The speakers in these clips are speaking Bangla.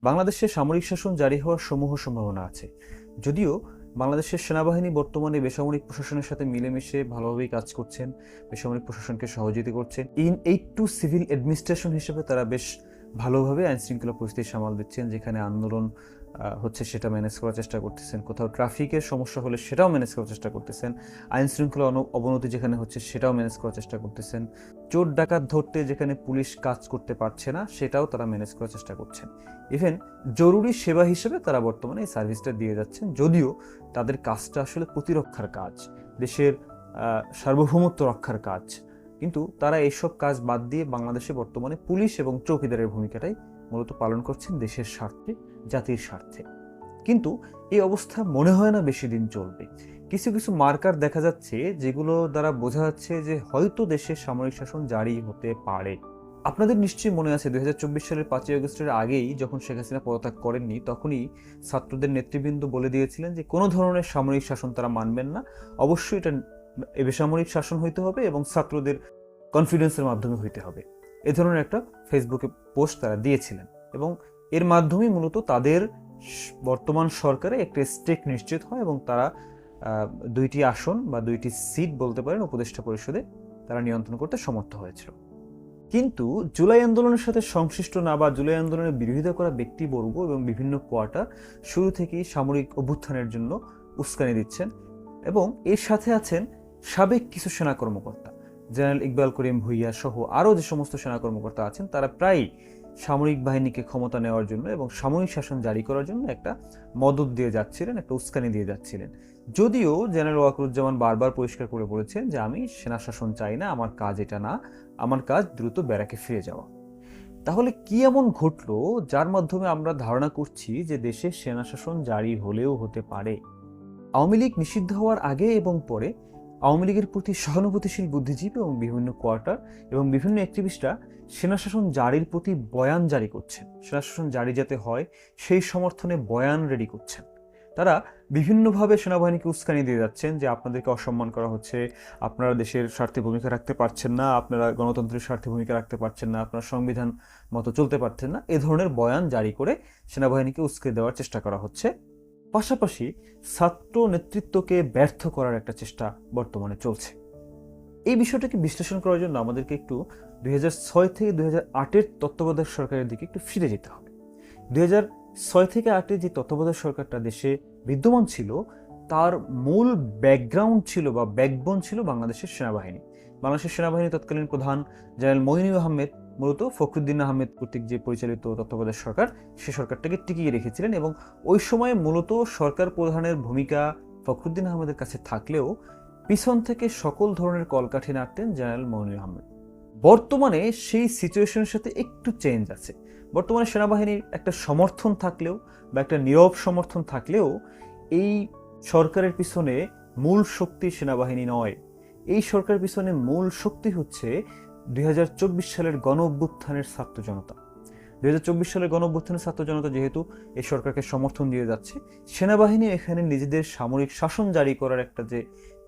বাংলাদেশে সামরিক শাসন জারি হওয়ার সমূহ সম্ভাবনা আছে। যদিও বাংলাদেশের সেনাবাহিনী বর্তমানে বেসামরিক প্রশাসনের সাথে মিলেমিশে ভালোভাবেই কাজ করছেন, বেসামরিক প্রশাসনকে সহযোগিতা করছেন। In aid two civil administration হিসেবে তারা বেশ ভালোভাবে আইনশৃঙ্খলা পরিস্থিতি সামাল দিচ্ছেন। যেখানে আন্দোলন হচ্ছে সেটা ম্যানেজ করার চেষ্টা করতেছেন, কোথাও ট্রাফিকের সমস্যা হলে সেটাও ম্যানেজ করার চেষ্টা করতেছেন, আইন শৃঙ্খলা অবনতি যেখানে হচ্ছে সেটাও ম্যানেজ করার চেষ্টা করতেছেন, চোর ডাকাত ধরতে যেখানে পুলিশ কাজ করতে পারছে না সেটাও তারা ম্যানেজ করার চেষ্টা করছেন। ইভেন জরুরি সেবা হিসেবে তারা বর্তমানে এই সার্ভিসটা দিয়ে যাচ্ছেন, যদিও তাদের কাজটা আসলে প্রতিরক্ষার কাজ, দেশের সার্বভৌমত্ব রক্ষার কাজ। কিন্তু তারা এইসব কাজ বাদ দিয়ে বাংলাদেশে বর্তমানে পুলিশ এবং চৌকিদারের ভূমিকাটাই মূলত পালন করছেন দেশের স্বার্থে, জাতির স্বার্থে। কিন্তু এই অবস্থা মনে হয় না বেশি দিন চলবে। কিছু কিছু মার্কার দেখা যাচ্ছে যেগুলো দ্বারা বোঝা যাচ্ছে যে হয়তো দেশের সামরিক শাসন জারি হতে পারে। আপনাদের নিশ্চয়ই মনে আছে 2024 সালের 5ই আগস্টের আগেই যখন শেখ হাসিনা পদত্যাগ করেননি, তখনই ছাত্রদের নেতৃবৃন্দ বলে দিয়েছিলেন যে কোনো ধরনের সামরিক শাসন তারা মানবেন না, অবশ্যই এটা বেসামরিক শাসন হইতে হবে এবং ছাত্রদের কনফিডেন্সের মাধ্যমে হইতে হবে। এ ধরনের একটা ফেসবুকে পোস্ট তারা দিয়েছিলেন এবং এর মাধ্যমেই মূলত তাদের বর্তমান সরকারে একটা স্টেক নিশ্চিত হয় এবং তারা 2টি আসন বা 2টি সিট বলতে পারেন উপদেষ্টা পরিষদে তারা নিয়ন্ত্রণ করতে সমর্থ হয়েছিল। কিন্তু জুলাই আন্দোলনের সাথে সংশ্লিষ্ট না বা জুলাই আন্দোলনের বিরোধিতা করা ব্যক্তিবর্গ এবং বিভিন্ন কোয়ার্টার শুরু থেকেই সামরিক অভ্যুত্থানের জন্য উস্কানি দিচ্ছেন এবং এর সাথে আছেন সাবেক কিছু সেনা কর্মকর্তা, জেনারেল ইকবাল করিম ভুইয়া সহ আরও যে সমস্ত সেনা কর্মকর্তা আছেন তারা প্রায় সামরিক বাহিনীকে ক্ষমতা নেওয়ার জন্য এবং সামরিক শাসন জারি করার জন্য একটা মদত দিয়ে যাচ্ছিলেন, একটা উস্কানি দিয়ে যাচ্ছিলেন। যদিও জেনারেল ওয়াকরুজ্জামান বারবার পরিষ্কার করে বলেছেন যে আমি সেনা শাসন চাই না, আমার কাজ এটা না, আমার কাজ দ্রুত ব্যারাকে ফিরে যাওয়া। তাহলে কি এমন ঘটলো যার মাধ্যমে আমরা ধারণা করছি যে দেশে সেনা শাসন জারি হলেও হতে পারে? আওয়ামী লীগ নিষিদ্ধ হওয়ার আগে এবং পরে আওয়ামী লীগের প্রতি সহানুভূতিশীল বুদ্ধিজীবী এবং বিভিন্ন কোয়ার্টার এবং বিভিন্ন অ্যাক্টিভিস্টরা সেনাশাসন জারির প্রতি বয়ান জারি করছেন, সেনাশাসন জারি যাতে হয় সেই সমর্থনে বয়ান রেডি করছেন। তারা বিভিন্নভাবে সেনাবাহিনীকে উস্কানি দিয়ে যাচ্ছেন যে আপনাদেরকে অসম্মান করা হচ্ছে, আপনারা দেশের স্বার্থে ভূমিকা রাখতে পারছেন না, আপনারা গণতন্ত্রের স্বার্থে ভূমিকা রাখতে পারছেন না, আপনারা সংবিধান মতো চলতে পারছেন না, এ ধরনের বয়ান জারি করে সেনাবাহিনীকে উস্কে দেওয়ার চেষ্টা করা হচ্ছে। পাশাপাশি ছাত্র নেতৃত্বকে ব্যর্থ করার একটা চেষ্টা বর্তমানে চলছে। এই বিষয়টাকে বিশ্লেষণ করার জন্য আমাদেরকে একটু 2006 থেকে 2008-এর তত্ত্বাবধায়ক সরকারের দিকে একটু ফিরে যেতে হবে। 2006 থেকে 2008-এ যে তত্ত্বাবধায়ক সরকারটা দেশে বিদ্যমান ছিল তার মূল ব্যাকগ্রাউন্ড ছিল বা ব্যাকবোন ছিল বাংলাদেশের সেনাবাহিনী। বাংলাদেশের সেনাবাহিনী তৎকালীন প্রধান জেনারেল মইনুল আহমেদ মূলত ফখরুদ্দিন আহমেদ কর্তৃক যে পরিচালিত তত্ত্বাবধায়ক সরকার, সে সরকারটাকে টিকিয়ে রেখেছিলেন এবং ওই সময় মূলত সরকার প্রধানের ভূমিকা ফখরুদ্দিন আহমেদের কাছে থাকলেও পিছন থেকে সকল ধরনের কলকাঠি নাড়তেন জেনারেল মইনুল আহমেদ। বর্তমানে সেই সিচুয়েশনের সাথে একটু চেঞ্জ আছে। বর্তমানে সেনাবাহিনীর একটা সমর্থন থাকলেও বা একটা নীরব সমর্থন থাকলেও এই সরকারের পিছনে মূল শক্তি সেনাবাহিনী নয়। এই সরকারের পিছনে মূল শক্তি হচ্ছে 2024 সালের গণ অভ্যুত্থানের ছাত্র জনতা। 2024 সালের গণ অভ্যুত্থানের ছাত্র জনতা যেহেতু এই সরকারকে সমর্থন দিয়ে যাচ্ছে, সেনাবাহিনী এখানে নিজেদের সামরিক শাসন জারি করার একটা যে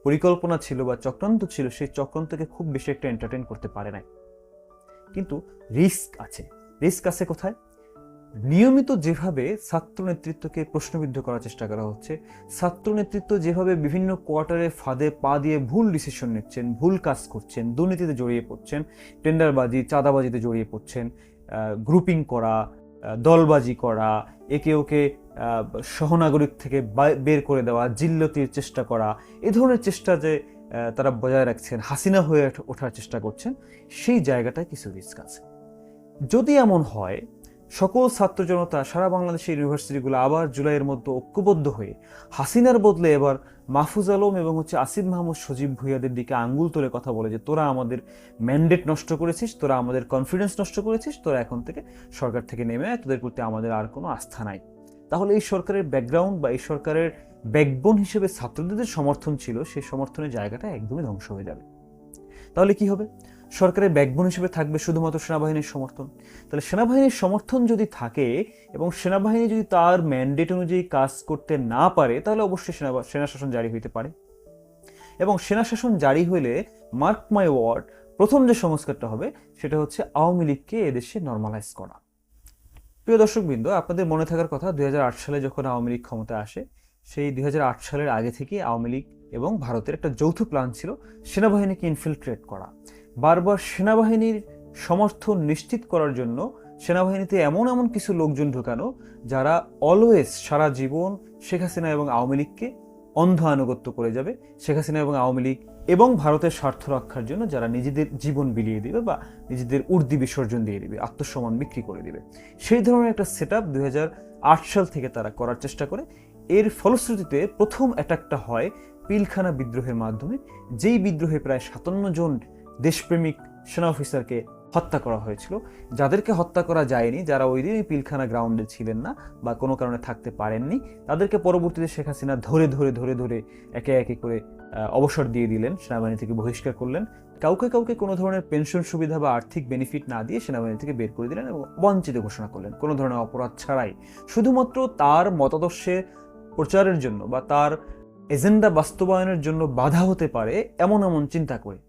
পরিকল্পনা ছিল বা চক্রান্ত ছিল, সেই চক্রান্তকে খুব বেশি একটা এন্টারটেইন করতে পারে নাই। কিন্তু রিস্ক আছে। রিস্ক আছে কোথায়? নিয়মিত যেভাবে ছাত্র নেতৃত্বকে প্রশ্নবিদ্ধ করার চেষ্টা করা হচ্ছে, ছাত্র নেতৃত্ব যেভাবে বিভিন্ন কোয়ার্টারে ফাঁদে পা দিয়ে ভুল ডিসিশন নিচ্ছেন, ভুল কাজ করছেন, দুর্নীতিতে জড়িয়ে পড়ছেন, টেন্ডারবাজি, চাঁদাবাজিতে জড়িয়ে পড়ছেন, গ্রুপিং করা, দলবাজি করা, একে ওকে সহনাগরিক থেকে বের করে দেওয়া, জিল্লতির চেষ্টা করা, এ ধরনের চেষ্টা যে তারা বজায় রাখছেন, হাসিনা হয়ে ওঠার চেষ্টা করছেন, সেই জায়গাটায় কিছু রিস্ক আছে। যদি এমন হয় সকল ছাত্র জনতা সারা বাংলাদেশের ইউনিভার্সিটিগুলো আবার জুলাইয়ের মধ্যে ঐক্যবদ্ধ হয়ে হাসিনার বদলে এবার মাহফুজ আলম এবং আসিফ মাহমুদ সজীব ভুইয়াদের দিকে আঙ্গুল তুলে কথা বলে যে তোরা আমাদের ম্যান্ডেট নষ্ট করেছিস, তোরা আমাদের কনফিডেন্স নষ্ট করেছিস, তোরা এখন থেকে সরকার থেকে নেমে আয়, তোদের প্রতি আমাদের আর কোনো আস্থা নাই, তাহলে এই সরকারের ব্যাকগ্রাউন্ড বা এই সরকারের ব্যাকবোন হিসেবে ছাত্রদের সমর্থন ছিল, সেই সমর্থনের জায়গাটা একদমই ধ্বংস হয়ে যাবে। তাহলে কি হবে? সরকারের ব্যাকবোন হিসেবে থাকবে শুধুমাত্র সেনাবাহিনীর সমর্থন। তাহলে সেনাবাহিনীর সমর্থন যদি থাকে এবং সেনাবাহিনী যদি তার ম্যান্ডেট অনুযায়ী কাজ করতে না পারে, তাহলে অবশ্যই সেনা শাসন জারি হইতে পারে। এবং সেনা শাসন জারি হইলে মার্ক মাই ওয়ার্ড, প্রথম যে সংস্কারটা হবে সেটা হচ্ছে আওয়ামী লীগকে এদেশে নর্মালাইজ করা। প্রিয় দর্শকবৃন্দ, আপনাদের মনে থাকার কথা 2008 সালে যখন আওয়ামী লীগ ক্ষমতায় আসে, সেই 2008 সালের আগে থেকে আওয়ামী লীগ এবং ভারতের একটা যৌথ প্ল্যান ছিল সেনাবাহিনীকে ইনফিলট্রেট করা। বারবার সেনাবাহিনীর সমর্থন নিশ্চিত করার জন্য সেনাবাহিনীতে এমন এমন কিছু লোকজন ঢোকানো যারা অলওয়েজ সারা জীবন শেখ হাসিনা এবং আওয়ামী লীগকে অন্ধ আনুগত্য করে যাবে, শেখ হাসিনা এবং আওয়ামী লীগ এবং ভারতের স্বার্থ রক্ষার জন্য যারা নিজেদের জীবন বিলিয়ে দিবে বা নিজেদের উর্দি বিসর্জন দিয়ে দিবে, আত্মসম্মান বিক্রি করে দিবে। সেই ধরনের একটা সেট আপ 2008 সাল থেকে তারা করার চেষ্টা করে। এর ফলশ্রুতিতে প্রথম অ্যাটাকটা হয় পিলখানা বিদ্রোহের মাধ্যমে, যেই বিদ্রোহে প্রায় 57 জন দেশপ্রেমিক সেনা অফিসারকে হত্যা করা হয়েছিল। যাদেরকে হত্যা করা যায়নি, যারা ওই দিন পিলখানা গ্রাউন্ডে ছিলেন না বা কোনো কারণে থাকতে পারেননি, তাদেরকে পরবর্তীতে শেখ হাসিনা ধরে ধরে ধরে ধরে একে একে করে অবসর দিয়ে দিলেন, সেনাবাহিনী থেকে বহিষ্কার করলেন। কাউকে কাউকে কোনো ধরনের পেনশন সুবিধা বা আর্থিক বেনিফিট না দিয়ে সেনাবাহিনী থেকে বের করে দিলেন এবং বঞ্চিত ঘোষণা করলেন কোনো ধরনের অপরাধ ছাড়াই, শুধুমাত্র তার মতাদর্শে প্রচারের জন্য বা তার এজেন্ডা বাস্তবায়নের জন্য বাধা হতে পারে এমন এমন চিন্তা করে।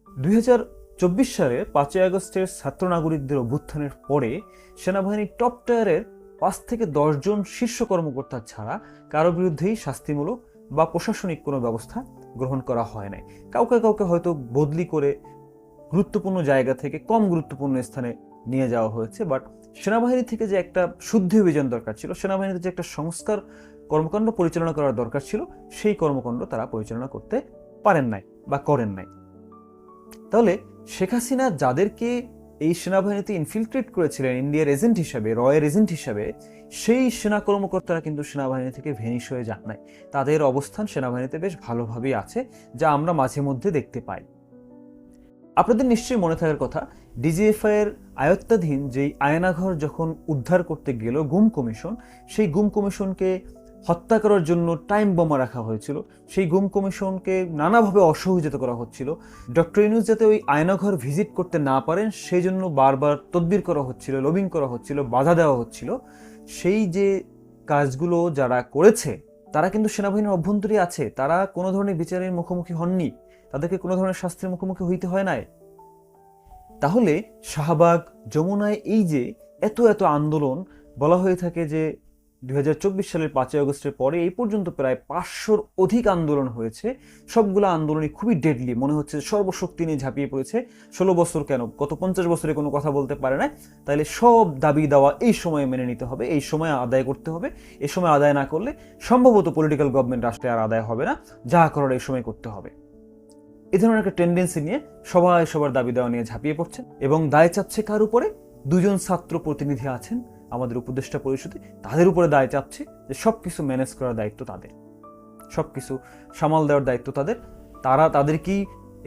2024 সালের 5ই আগস্টের ছাত্র নাগরিকদের অভ্যুত্থানের পরে সেনাবাহিনীর টপ টায়ারের 5 থেকে 10 জন শীর্ষ কর্মকর্তা ছাড়া কারো বিরুদ্ধেই শাস্তিমূলক বা প্রশাসনিক কোনো ব্যবস্থা গ্রহণ করা হয় নাই। কাউকে কাউকে হয়তো বদলি করে গুরুত্বপূর্ণ জায়গা থেকে কম গুরুত্বপূর্ণ স্থানে নিয়ে যাওয়া হয়েছে, বাট সেনাবাহিনী থেকে যে একটা শুদ্ধি অভিযান দরকার ছিল, সেনাবাহিনীতে যে একটা সংস্কার কর্মকাণ্ড পরিচালনা করার দরকার ছিল, সেই কর্মকাণ্ড তারা পরিচালনা করতে পারেন নাই বা করেন নাই। তাহলে শেখ হাসিনা যাদেরকে এই সেনাবাহিনীতে ইনফিলট্রেট করেছিলেন ইন্ডিয়ার এজেন্ট হিসাবে, রয়ের এজেন্ট হিসাবে, সেই সেনা কর্মকর্তারা কিন্তু সেনাবাহিনী থেকে ভেনিশ হয়ে যান নাই। তাদের অবস্থান সেনাবাহিনীতে বেশ ভালোভাবেই আছে, যা আমরা মাঝে মধ্যে দেখতে পাই। আপনাদের নিশ্চয়ই মনে থাকার কথা, ডিজিএফআই এর আয়ত্তাধীন যেই আয়নাঘর যখন উদ্ধার করতে গেল গুম কমিশন, সেই গুম কমিশনকে হত্যা করার জন্য টাইম বোমা রাখা হয়েছিল। সেই গুম কমিশনকে নানাভাবে অসহযোগিত করা হচ্ছিল। ডক্টর ইউনূস যাতে ওই আয়নাঘর ভিজিট করতে না পারেন সেই জন্য বারবার তদবির করা হচ্ছিল, লবিং করা হচ্ছিল, বাধা দেওয়া হচ্ছিল। সেই যে কাজগুলো যারা করেছে তারা কিন্তু সেনাবাহিনীর অভ্যন্তরে আছে, তারা কোনো ধরনের বিচারের মুখোমুখি হননি, তাদেরকে কোনো ধরনের শাস্তির মুখোমুখি হইতে হয় নাই। তাহলে শাহবাগ, যমুনায় এই যে এত এত আন্দোলন, বলা হয়ে থাকে যে 2024 সালের 5ই আগস্টের পরে এই পর্যন্ত প্রায় 500-র অধিক আন্দোলন হয়েছে। সবগুলো আন্দোলনই খুবই ডেডলি, মনে হচ্ছে সর্বশক্তি নিয়ে ঝাঁপিয়ে পড়েছে। 16 বছর কেন, গত 50 বছরে কোনো কথা বলতে পারে না। তাইলে সব দাবি দেওয়া এই সময়ে মেনে নিতে হবে, এই সময় আদায় করতে হবে। এই সময় আদায় না করলে সম্ভবত পলিটিক্যাল গভর্নমেন্ট রাষ্ট্রে আর আদায় হবে না, যা করার এই সময় করতে হবে। এই ধরনের একটা টেন্ডেন্সি নিয়ে সবাই সবার দাবি দেওয়া নিয়ে ঝাঁপিয়ে পড়ছে এবং দায় চাচ্ছে কার উপরে? 2 জন ছাত্র প্রতিনিধি আছেন আমাদের উপদেষ্টা পরিষদে, তাদের উপরে দায় চাচ্ছে যে সবকিছু ম্যানেজ করার দায়িত্ব তাদের, সবকিছু সামাল দেওয়ার দায়িত্ব তাদের। তাদের কি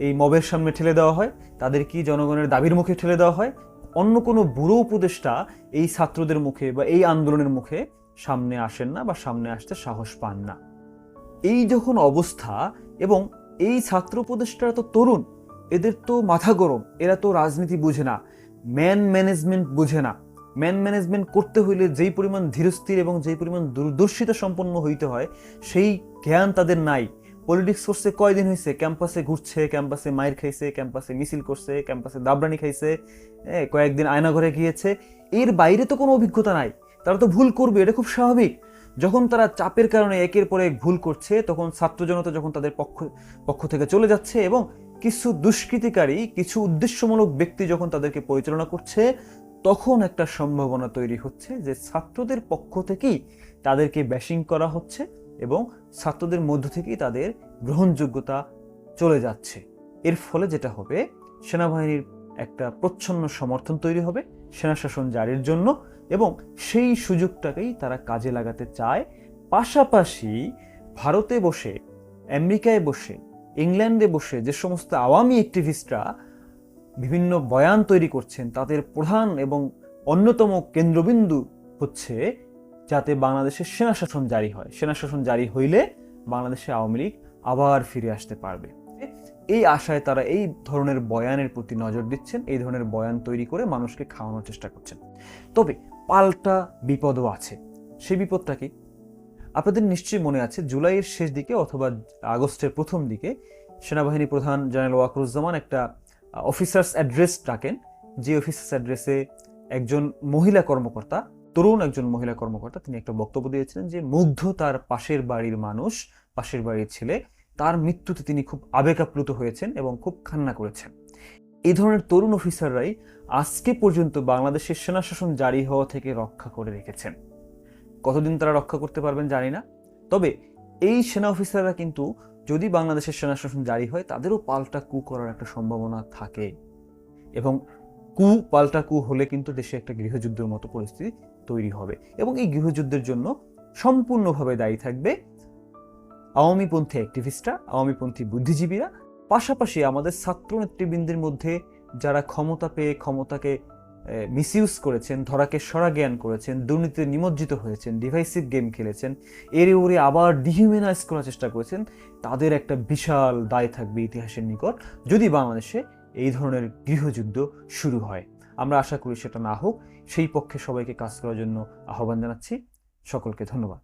এই মবের সামনে ঠেলে দেওয়া হয়? তাদের কি জনগণের দাবির মুখে ঠেলে দেওয়া হয়? অন্য কোনো বুড়ো উপদেষ্টা এই ছাত্রদের মুখে বা এই আন্দোলনের মুখে সামনে আসেন না বা সামনে আসতে সাহস পান না। এই যখন অবস্থা, এবং এই ছাত্র উপদেষ্টারা তো তরুণ, এদের তো মাথা গরম, এরা তো রাজনীতি বুঝে না, ম্যান ম্যানেজমেন্ট বুঝে না। ম্যান ম্যানেজমেন্ট করতে হইলে যেই পরিমাণ ধীরস্থির এবং যেই পরিমাণ দূরদর্শিতা সম্পন্ন হইতে হয়, সেই জ্ঞান তাদের নাই। পলিটিক্স করছে কয়দিন হয়েছে, ক্যাম্পাসে ঘুরছে, ক্যাম্পাসে মাইর খাইছে, ক্যাম্পাসে মিছিল করছে, ক্যাম্পাসে দাবরানি খাইছে, কয়েকদিন আয়নাঘরে গিয়েছে, এর বাইরে তো কোনো অভিজ্ঞতা নাই। তারা তো ভুল করবে, এটা খুব স্বাভাবিক। যখন তারা চাপের কারণে একের পর এক ভুল করছে, তখন ছাত্র জনতা যখন তাদের পক্ষ থেকে চলে যাচ্ছে এবং কিছু দুষ্কৃতিকারী, কিছু উদ্দেশ্যমূলক ব্যক্তি যখন তাদেরকে পরিচালনা করছে, তখন একটা সম্ভাবনা তৈরি হচ্ছে যে ছাত্রদের পক্ষ থেকেই তাদেরকে ব্যাশিং করা হচ্ছে এবং ছাত্রদের মধ্য থেকেই তাদের গ্রহণযোগ্যতা চলে যাচ্ছে। এর ফলে যেটা হবে, সেনাবাহিনীর একটা প্রচ্ছন্ন সমর্থন তৈরি হবে সেনা শাসন জারির জন্য এবং সেই সুযোগটাকেই তারা কাজে লাগাতে চায়। পাশাপাশি ভারতে বসে, আমেরিকায় বসে, ইংল্যান্ডে বসে যে সমস্ত আওয়ামী অ্যাক্টিভিস্টরা বিভিন্ন বয়ান তৈরি করছেন, তাদের প্রধান এবং অন্যতম কেন্দ্রবিন্দু হচ্ছে যাতে বাংলাদেশের সেনা শাসন জারি হয়। সেনা শাসন জারি হইলে বাংলাদেশে আওয়ামী লীগ আবার ফিরে আসতে পারবে। এই আশায় তারা এই ধরনের বয়ানের প্রতি নজর দিচ্ছেন, এই ধরনের বয়ান তৈরি করে মানুষকে খাওয়ানোর চেষ্টা করছেন। তবে পাল্টা বিপদও আছে। সেই বিপদটা কি? আপনাদের নিশ্চয়ই মনে আছে, জুলাইয়ের শেষ দিকে অথবা আগস্টের প্রথম দিকে সেনাবাহিনী প্রধান জেনারেল ওয়াকারুজ্জামান একটা অফিসার্স অ্যাড্রেস ডাকেন, যে অফিসার্স অ্যাড্রেসে একজন মহিলা কর্মকর্তা তরুণ একজন মহিলা কর্মকর্তা, তিনি একটা বক্তব্য দিয়েছিলেন যে মুগ্ধ তার পাশের বাড়ির মানুষ, পাশের বাড়ির ছেলে, তার মৃত্যুতে তিনি খুব আবেগ আপ্লুত হয়েছেন এবং খুব কান্না করেছেন। এই ধরনের তরুণ অফিসাররাই আজকে পর্যন্ত বাংলাদেশের সেনা শাসন জারি হওয়া থেকে রক্ষা করে রেখেছেন। কতদিন তারা রক্ষা করতে পারবেন জানি না, তবে এই সেনা অফিসাররা কিন্তু যদি বাংলাদেশের সেনা শাসন জারি হয় তাদেরও পাল্টা কু করার একটা সম্ভাবনা থাকে, এবং পাল্টা কু হলে কিন্তু দেশে একটা গৃহযুদ্ধের মতো পরিস্থিতি তৈরি হবে, এবং এই গৃহযুদ্ধের জন্য সম্পূর্ণভাবে দায়ী থাকবে আওয়ামীপন্থী অ্যাক্টিভিস্টরা, আওয়ামীপন্থী বুদ্ধিজীবীরা, পাশাপাশি আমাদের ছাত্র নেতৃবৃন্দের মধ্যে যারা ক্ষমতা পেয়ে ক্ষমতাকে মিসইউজ করেছেন, ধরাকে সরা জ্ঞান করেছেন, দুর্নীতিতে নিমজ্জিত হয়েছেন, ডিভাইসিভ গেম খেলেছেন, এরে ওরে আবার ডিহিউম্যানাইজ করার চেষ্টা করেছেন, তাদের একটা বিশাল দায় থাকবে ইতিহাসের নিকট যদি বাংলাদেশে এই ধরনের গৃহযুদ্ধ শুরু হয়। আমরা আশা করি সেটা না হোক, সেই পক্ষে সবাইকে কাজ করার জন্য আহ্বান জানাচ্ছি। সকলকে ধন্যবাদ।